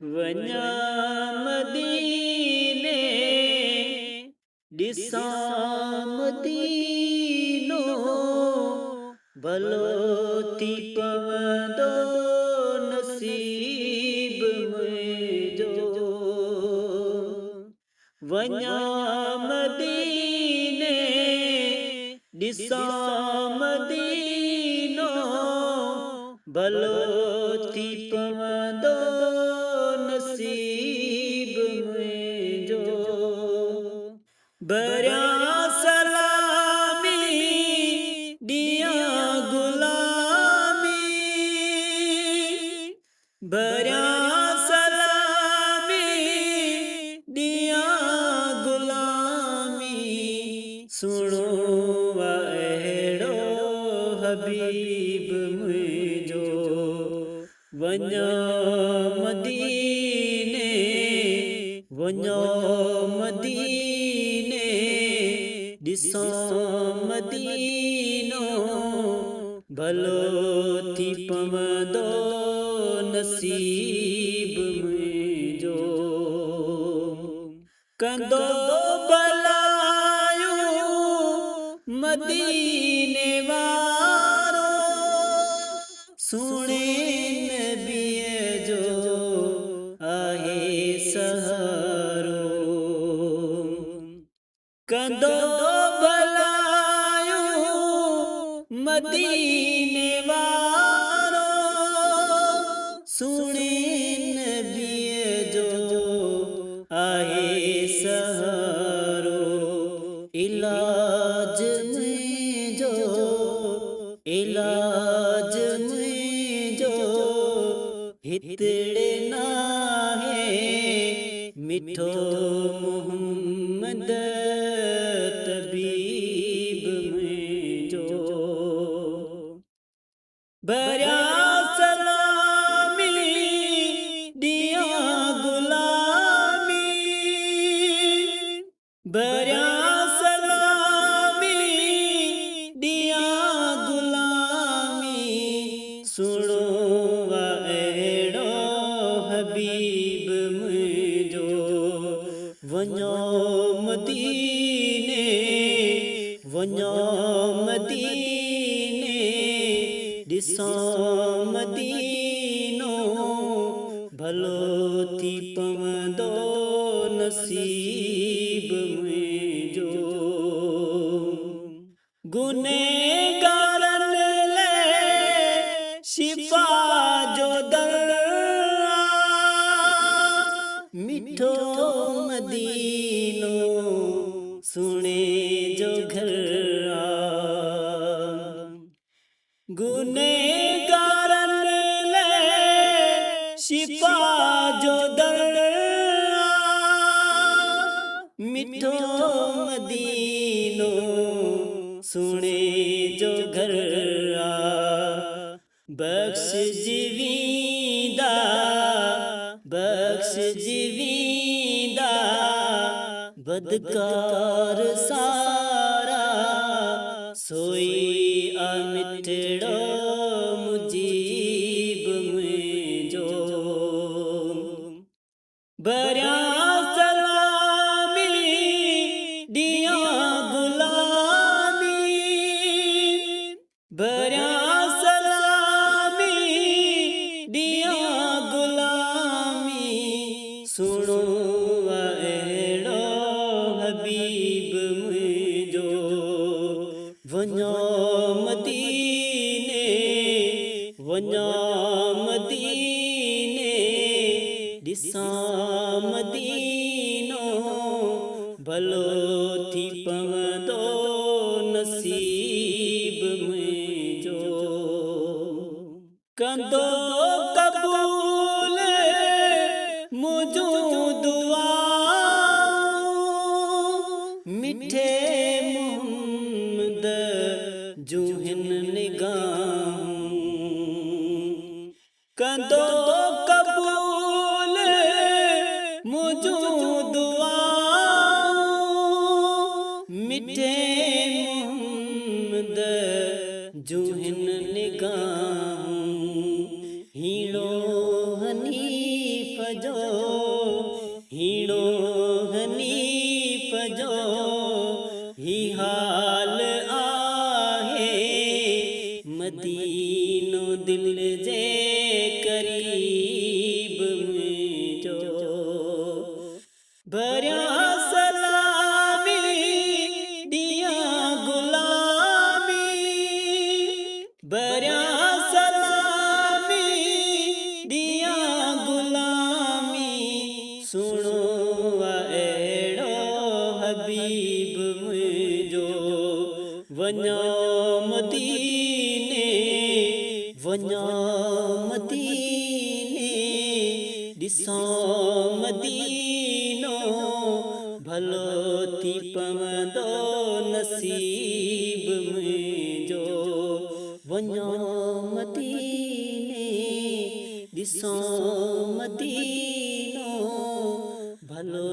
वञा मदीने ॾिसां मदीनो भलो थी पवंदो नसीब मुंहिंजो। वञा मदीने ॾिसां मदीनो भलो थी पवंदो नसीब मुंहिंजो। भरियां सलामी ॾियां गुलामी, भरियां सलामी ॾियां गुलामी, सुणो अहिड़ो हबीब मुंहिंजो। वञा मदीने वञा मदीने ॾिसां मदीनो भलो थी पवंदो नसीब मुंहिंजो। कंदो भलायूं मदीने वारो, सुहिणे नबीअ जो आहे सहारो। कंदो भलायूं मदीने वारो, सुहिणे नबीअ जो आहे सहारो। इलाज मुंहिंजो इलाज मुंहिंजो हितड़े नाहे, मिठो मोहम्मद तबीब मुंहिंजो। भरियां सलामी ॾियां गुलामी, भरियां सलामी ॾियां गुलामी, सुणो अहिड़ो हबीब मुंहिंजो। वञा मदीने वञा मदीने ॾिसां मदीनो भलो थी पवंदो नसीब मुंहिंजो। गुनहगारनि लाइ शिफ़ा जो दर आहे, मिठो मदीनो सुहिणे जो घर आहे। गुनहगारनि लाइ शिफ़ा जो दर आहे, मिठो मदीनो सुहिणे जो घर आहे। बख़्शिजी वेंदा बख़्शिजी वेंदा बदकार सारा, सोई आ मिठड़ो मुजीब मुंहिंजो। भरियां सलामी ॾियां गुलामी, भरियां सलामी ॾियां गुलामी, सुणो अहिड़ो हबीब मुंहिंजो। वञा मदीने वञा मदीने ॾिसां मदीनो भलो थी पवंदो नसीब मुंहिंजो। कंदो क़बूल मुंहिंजूं दुआऊं, मिठे मोहम्मद जूं हिन निगाहूं। कंदो कबूल मुंहिंजूं दुआऊं, जो हीणो हनीफ जो ही हाल आहे मदीनो दिल जे करीब मुंहिंजो भरिया सलामी दिया गुलामी भरिया सलामी दिया गुलामी सुनो अहिड़ो हबीब मुंहिंजो वञो मदीने वञो मदीने ॾिसो मदीनो भलो थी पवंदो नसीब मुंहिंजो वञो मदीने ॾिसो मदीनो भलो